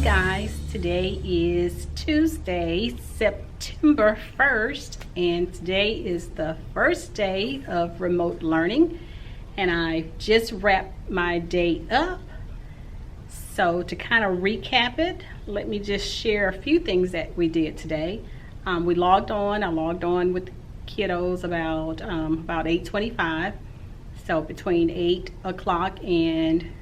guys, today is Tuesday, September 1st, and today is the first day of remote learning, and I just wrapped my day up. So to kind of recap it, let me just share a few things that we did today. I logged on with the kiddos about 8:25. So between 8 o'clock and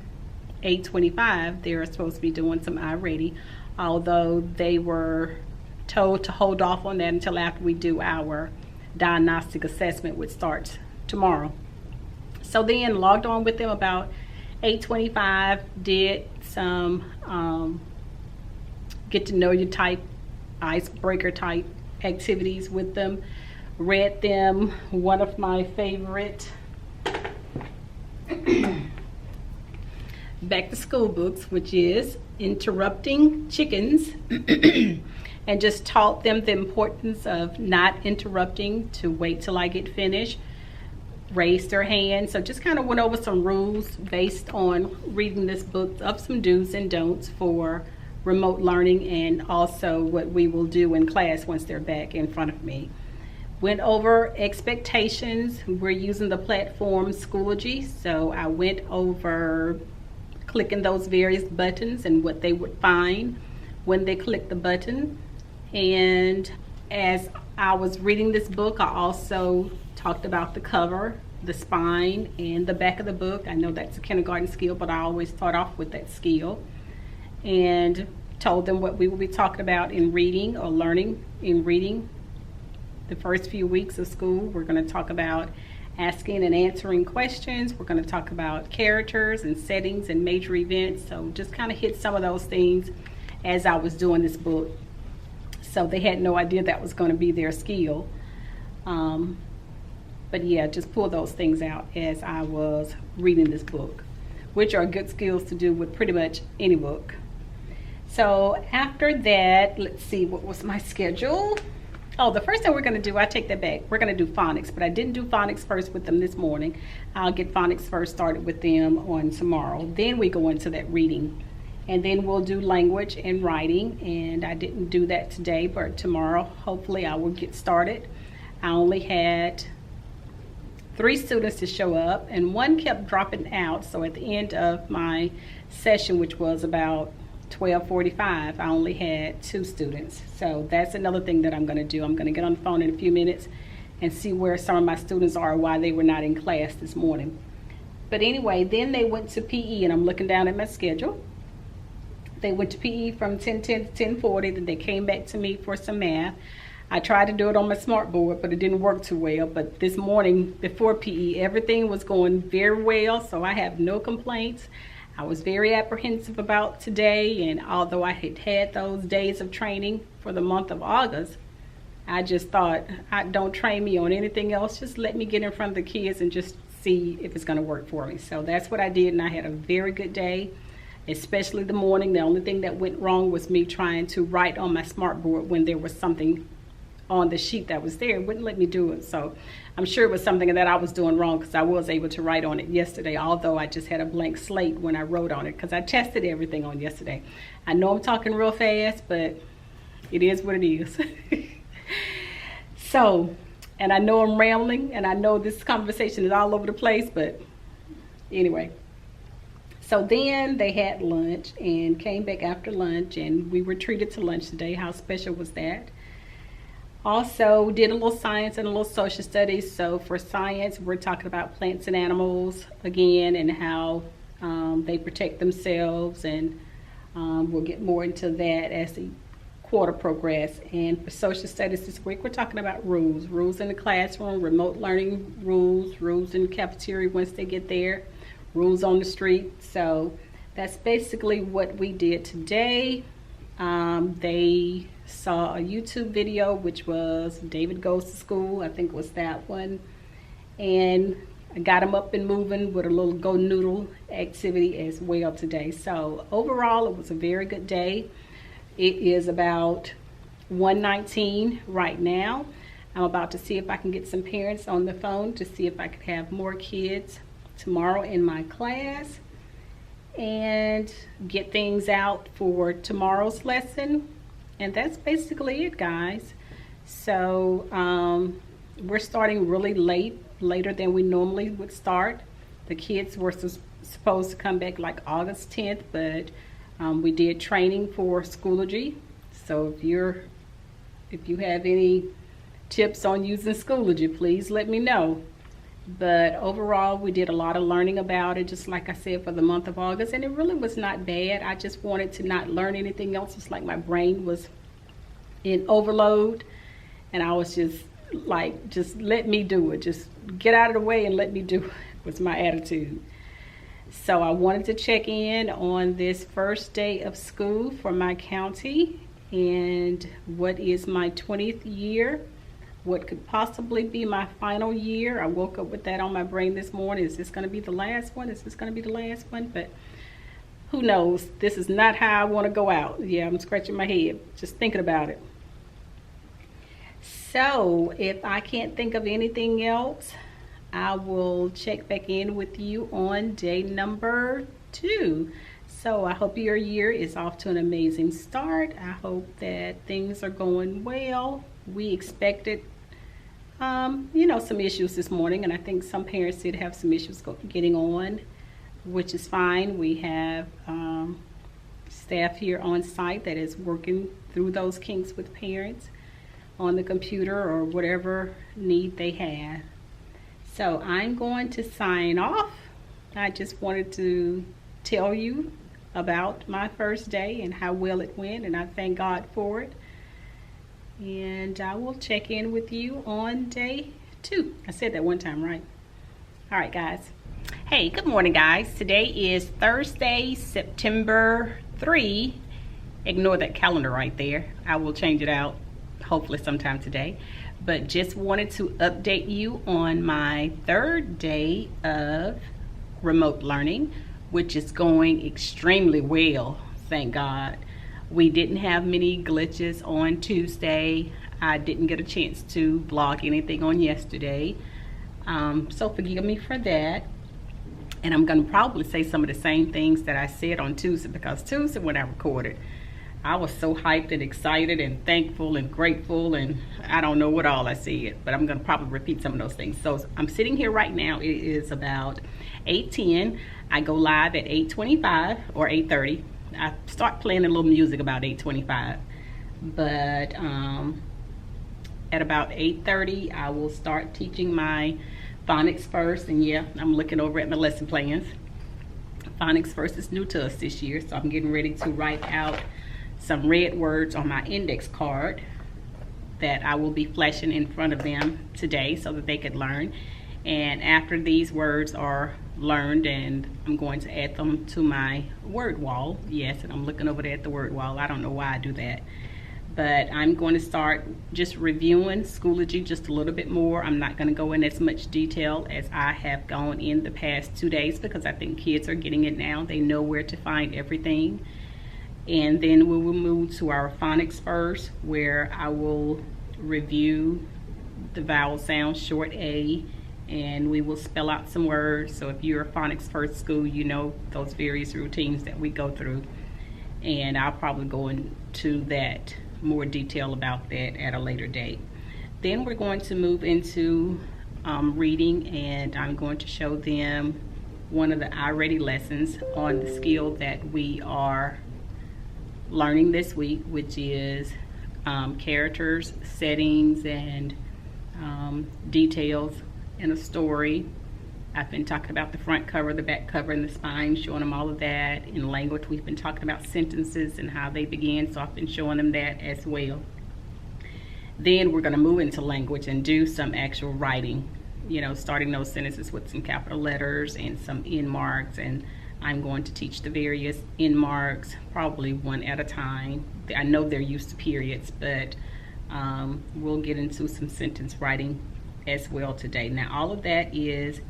8:25, they were supposed to be doing some iReady, although they were told to hold off on that until after we do our diagnostic assessment, which starts tomorrow. So then logged on with them about 8:25, did some get to know you type, icebreaker type activities with them, read them one of my favorite back to school books, which is Interrupting Chickens, and just taught them the importance of not interrupting, to wait till I get finished, raise their hand. So just kind of went over some rules based on reading this book of some do's and don'ts for remote learning, and also what we will do in class once they're back in front of me. Went over expectations. We're using the platform Schoology, so I went over clicking those various buttons and what they would find when they click the button. And as I was reading this book, I also talked about the cover, the spine, and the back of the book. I know that's a kindergarten skill, but I always start off with that skill. And told them what we will be talking about in reading or learning in reading. The first few weeks of school, we're going to talk about asking and answering questions. We're going to talk about characters and settings and major events. So just kind of hit some of those things as I was doing this book. So they had no idea that was going to be their skill. But yeah, just pull those things out as I was reading this book, which are good skills to do with pretty much any book. So after that, let's see, what was my schedule? Oh, the first thing we're going to do, I take that back. We're going to do phonics, but I didn't do phonics first with them this morning. I'll get phonics first started with them on tomorrow. Then we go into that reading. And then we'll do language and writing. And I didn't do that today, but tomorrow, hopefully, I will get started. I only had 3 students to show up, and one kept dropping out. So at the end of my session, which was about 12:45, I only had 2 students. So that's another thing that I'm going to do. I'm going to get on the phone in a few minutes and see where some of my students are, why they were not in class this morning. But anyway, then they went to PE, and I'm looking down at my schedule. They went to PE from 10:10 to 10:40, then they came back to me for some math. I tried to do it on my smart board, but it didn't work too well. But this morning before PE, everything was going very well, so I have no complaints. I was very apprehensive about today, and although I had had those days of training for the month of August, I just thought, don't train me on anything else. Just let me get in front of the kids and just see if it's going to work for me. So that's what I did, and I had a very good day, especially the morning. The only thing that went wrong was me trying to write on my smart board when there was something on the sheet that was there. It wouldn't let me do it. So I'm sure it was something that I was doing wrong, because I was able to write on it yesterday, although I just had a blank slate when I wrote on it, because I tested everything on yesterday. I know I'm talking real fast, but it is what it is. So, and I know I'm rambling, and I know this conversation is all over the place, but anyway. So then they had lunch and came back after lunch, and we were treated to lunch today. How special was that? Also did a little science and a little social studies. So for science, we're talking about plants and animals again, and how they protect themselves, and we'll get more into that as the quarter progress. And for social studies this week, we're talking about rules in the classroom, remote learning rules in the cafeteria once they get there, rules on the street. So that's basically what we did today. They saw a YouTube video, which was David Goes to School. I think it was that one. And I got them up and moving with a little Go Noodle activity as well today. So overall, it was a very good day. It is about 1:19 right now. I'm about to see if I can get some parents on the phone to see if I could have more kids tomorrow in my class. and get things out for tomorrow's lesson. And that's basically it, guys. So we're starting really later than we normally would start. The kids were supposed to come back like August 10th, but we did training for Schoology. So if you have any tips on using Schoology, please let me know. But overall, we did a lot of learning about it, just like I said, for the month of August, and it really was not bad. I just wanted to not learn anything else. It's like my brain was in overload, and I was just like, just let me do it. Just get out of the way and let me do it was my attitude. So I wanted to check in on this first day of school for my county, and what is my 20th year. What could possibly be my final year. I woke up with that on my brain this morning. Is this going to be the last one? Is this going to be the last one? But who knows? This is not how I want to go out. Yeah, I'm scratching my head just thinking about it. So if I can't think of anything else, I will check back in with you on day number 2. So I hope your year is off to an amazing start. I hope that things are going well. We expected some issues this morning, and I think some parents did have some issues getting on, which is fine. We have staff here on site that is working through those kinks with parents on the computer or whatever need they have. So I'm going to sign off. I just wanted to tell you about my first day and how well it went, and I thank God for it. And I will check in with you on day 2. I said that one time, right? All right, guys. Hey, good morning, guys. Today is Thursday, September 3. Ignore that calendar right there. I will change it out hopefully sometime today. But just wanted to update you on my 3rd day of remote learning, which is going extremely well, thank God. We didn't have many glitches on Tuesday. I didn't get a chance to vlog anything on yesterday. So forgive me for that. And I'm going to probably say some of the same things that I said on Tuesday, because Tuesday when I recorded, I was so hyped and excited and thankful and grateful, and I don't know what all I said, but I'm going to probably repeat some of those things. So I'm sitting here right now. It is about 8:10. I go live at 8:25 or 8:30. I start playing a little music about 8:25, but at about 8:30 I will start teaching my phonics first. And yeah, I'm looking over at my lesson plans. Phonics first is new to us this year, so I'm getting ready to write out some red words on my index card that I will be flashing in front of them today so that they could learn. And after these words are learned, and I'm going to add them to my word wall. Yes, and I'm looking over there at the word wall. I don't know why I do that, but I'm going to start just reviewing Schoology just a little bit more. I'm not going to go in as much detail as I have gone in the past 2 days, because I think kids are getting it now. They know where to find everything. And then we will move to our phonics first, where I will review the vowel sound, short A, and we will spell out some words. So if you're a phonics first school, you know those various routines that we go through. And I'll probably go into that more detail about that at a later date. Then we're going to move into reading, and I'm going to show them one of the iReady lessons on the skill that we are learning this week, which is characters, settings, and details in a story. I've been talking about the front cover, the back cover, and the spine, showing them all of that. In language, we've been talking about sentences and how they begin, so I've been showing them that as well. Then we're going to move into language and do some actual writing, you know, starting those sentences with some capital letters and some end marks. And I'm going to teach the various end marks, probably one at a time. I know they're used to periods, but we'll get into some sentence writing as well today. Now, all of that is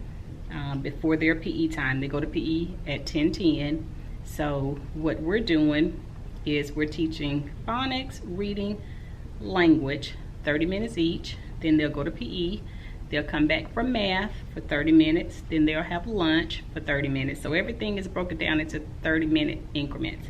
before their PE time. They go to PE at 10:10. So what we're doing is we're teaching phonics, reading, language, 30 minutes each. Then they'll go to PE. They'll come back for math for 30 minutes. Then they'll have lunch for 30 minutes. So everything is broken down into 30-minute increments.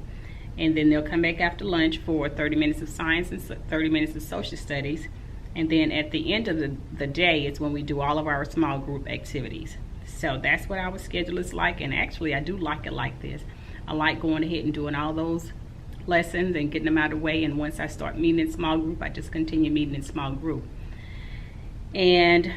And then they'll come back after lunch for 30 minutes of science and 30 minutes of social studies. And then at the end of the day is when we do all of our small group activities. So that's what our schedule is like. And actually, I do like it like this. I like going ahead and doing all those lessons and getting them out of the way. And once I start meeting in small group, I just continue meeting in small group. And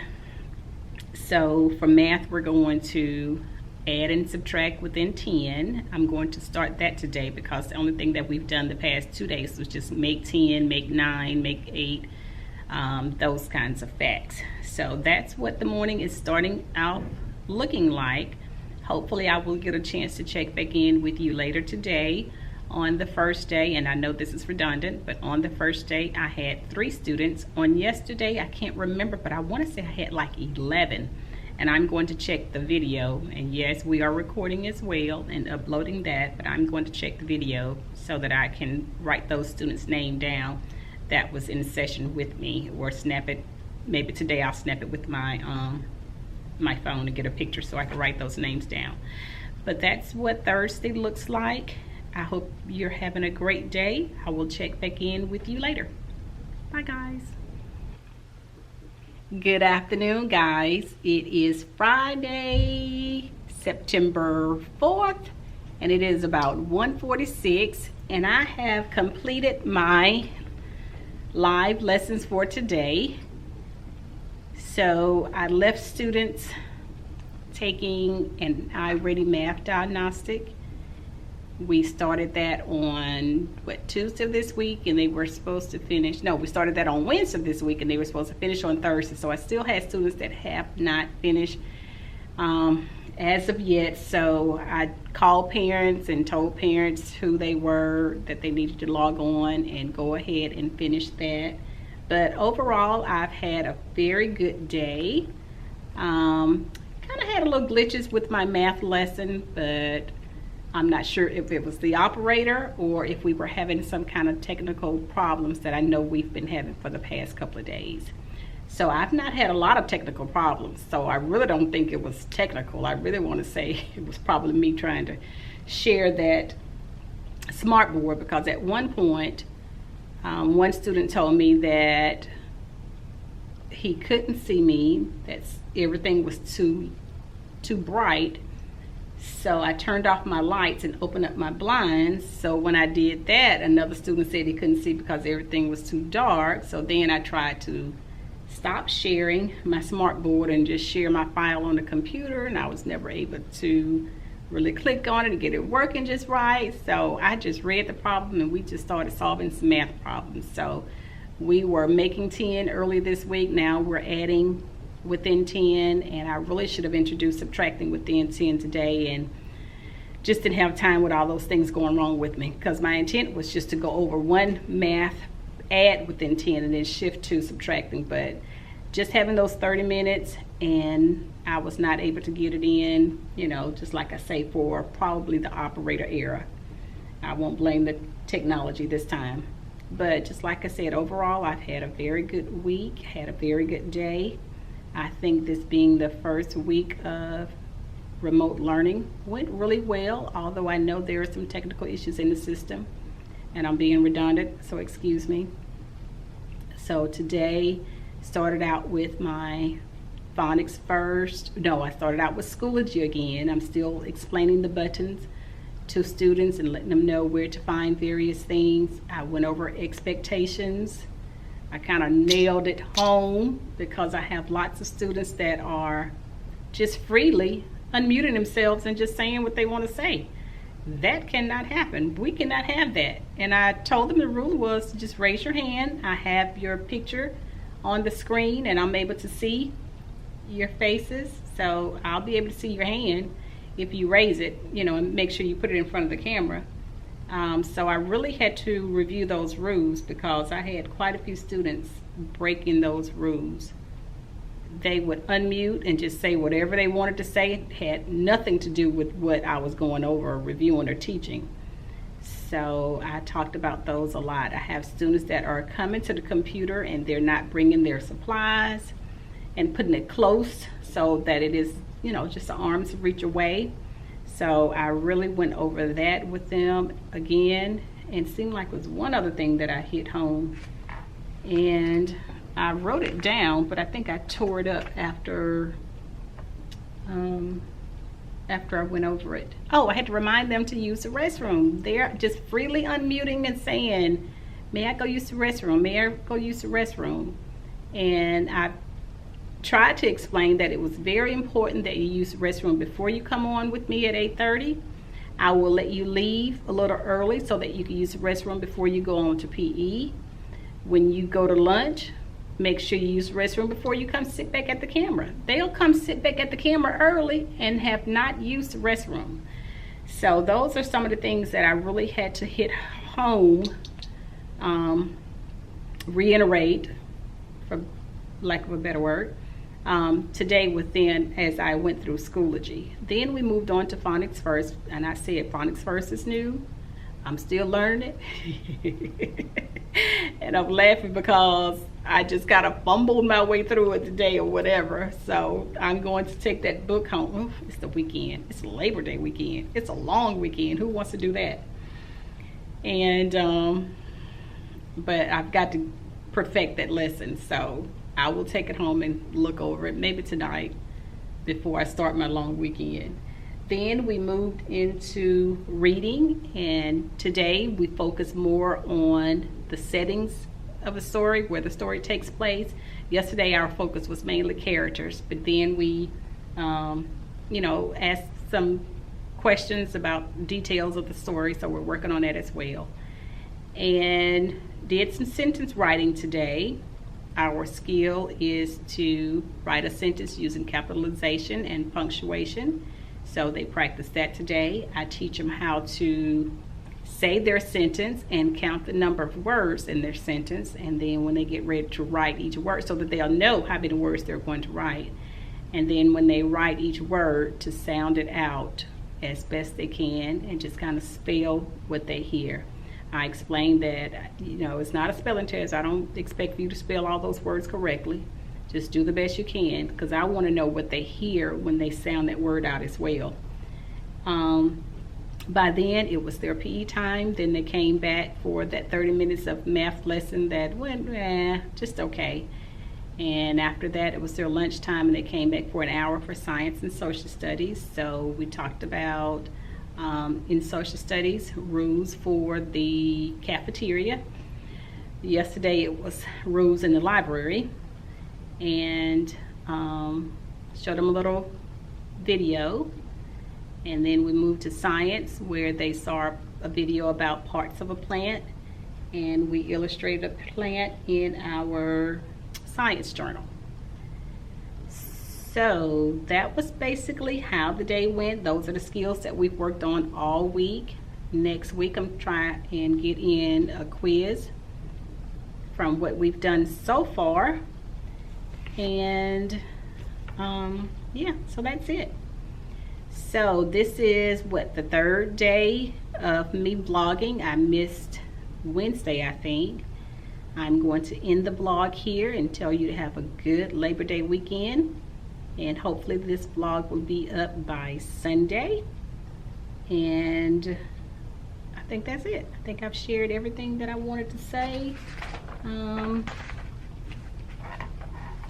so for math, we're going to add and subtract within 10. I'm going to start that today because the only thing that we've done the past 2 days was just make 10, make 9, make 8, those kinds of facts. So that's what the morning is starting out looking like. Hopefully I will get a chance to check back in with you later today on the first day. And I know this is redundant, but on the first day I had 3 students. On yesterday, I can't remember, but I want to say I had like 11. And I'm going to check the video. And yes, we are recording as well and uploading that, but I'm going to check the video so that I can write those students' name down that was in session with me, or snap it. Maybe today I'll snap it with my my phone and get a picture so I can write those names down. But that's what Thursday looks like. I hope you're having a great day. I will check back in with you later. Bye, guys. Good afternoon, guys. It is Friday, September 4th, and it is about 1:46, and I have completed my live lessons for today. So I left students taking an iReady math diagnostic. We started that on Tuesday this week, and they were supposed to finish. No, we started that on Wednesday this week, and they were supposed to finish on Thursday. So I still had students that have not finished as of yet. So I called parents and told parents who they were, that they needed to log on and go ahead and finish that. But overall, I've had a very good day. Kind of had a little glitches with my math lesson, but I'm not sure if it was the operator or if we were having some kind of technical problems that I know we've been having for the past couple of days. So I've not had a lot of technical problems, so I really don't think it was technical. I really want to say it was probably me trying to share that smart board, because at one point, one student told me that he couldn't see me, that everything was too bright. So I turned off my lights and opened up my blinds. So when I did that, another student said he couldn't see because everything was too dark. So then I tried to stop sharing my smart board and just share my file on the computer, and I was never able to really click on it and get it working just right. So I just read the problem and we just started solving some math problems. So we were making 10 early this week. Now we're adding within 10, and I really should have introduced subtracting within 10 today, and just didn't have time with all those things going wrong with me, because my intent was just to go over one math add within 10 and then shift to subtracting. But just having those 30 minutes, and I was not able to get it in, you know, just like I say, for probably the operator error. I won't blame the technology this time. But just like I said, overall I've had a very good week, had a very good day. I think this being the first week of remote learning went really well, although I know there are some technical issues in the system, and I'm being redundant, so excuse me. So today started out with my phonics first. No, I started out with Schoology again. I'm still explaining the buttons to students and letting them know where to find various things. I went over expectations. I kind of nailed it home, because I have lots of students that are just freely unmuting themselves and just saying what they want to say. That cannot happen. We cannot have that. And I told them the rule was to just raise your hand. I have your picture on the screen and I'm able to see your faces. So I'll be able to see your hand if you raise it, you know, and make sure you put it in front of the camera. So I really had to review those rules, because I had quite a few students breaking those rules. They would unmute and just say whatever they wanted to say. It had nothing to do with what I was going over or reviewing or teaching. So I talked about those a lot. I have students that are coming to the computer and they're not bringing their supplies, and putting it close so that it is, you know, just the arms reach away. So I really went over that with them again, and it seemed like it was one other thing that I hit home, and I wrote it down, but I think I tore it up after I went over it. Oh, I had to remind them to use the restroom. They're just freely unmuting and saying, may I go use the restroom? May I go use the restroom? And I tried to explain that it was very important that you use the restroom before you come on with me at 8:30. I will let you leave a little early so that you can use the restroom before you go on to PE. When you go to lunch, make sure you use the restroom before you come sit back at the camera. They'll come sit back at the camera early and have not used the restroom. So those are some of the things that I really had to hit home, reiterate, for lack of a better word, today with them as I went through Schoology. Then we moved on to Phonics First, and I said Phonics First is new. I'm still learning it. And I'm laughing because I just kind of fumbled my way through it today or whatever. So I'm going to take that book home. Ooh, it's the weekend. It's Labor Day weekend. It's a long weekend. Who wants to do that? And but I've got to perfect that lesson. So I will take it home and look over it maybe tonight before I start my long weekend. Then we moved into reading, and today we focus more on the settings of a story, where the story takes place. Yesterday our focus was mainly characters, but then we you know, asked some questions about details of the story, so we're working on that as well. And did some sentence writing today. Our skill is to write a sentence using capitalization and punctuation. So they practice that today. I teach them how to say their sentence and count the number of words in their sentence, and then when they get ready to write each word, so that they'll know how many words they're going to write. And then when they write each word, to sound it out as best they can and just kind of spell what they hear. I explained that, you know, it's not a spelling test. I don't expect you to spell all those words correctly. Just do the best you can, because I want to know what they hear when they sound that word out as well. By then, it was their PE time. Then they came back for that 30 minutes of math lesson that went just okay. And after that, it was their lunchtime, and they came back for an hour for science and social studies. So we talked about, in social studies, rules for the cafeteria. Yesterday, it was rules in the library. And showed them a little video, and then we moved to science, where they saw a video about parts of a plant, and we illustrated a plant in our science journal. So that was basically how the day went. Those are the skills that we've worked on all week. Next week I'm trying and get in a quiz from what we've done so far. And yeah, so that's it. So this is what, the third day of me vlogging. I missed Wednesday, I think. I'm going to end the vlog here and tell you to have a good Labor Day weekend, and hopefully this vlog will be up by Sunday. And I think that's it. I think I've shared everything that I wanted to say.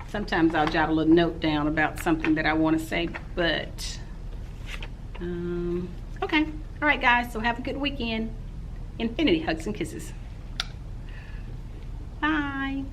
Sometimes I'll jot a little note down about something that I want to say, but okay. All right, guys, so have a good weekend. Infinity hugs and kisses. Bye.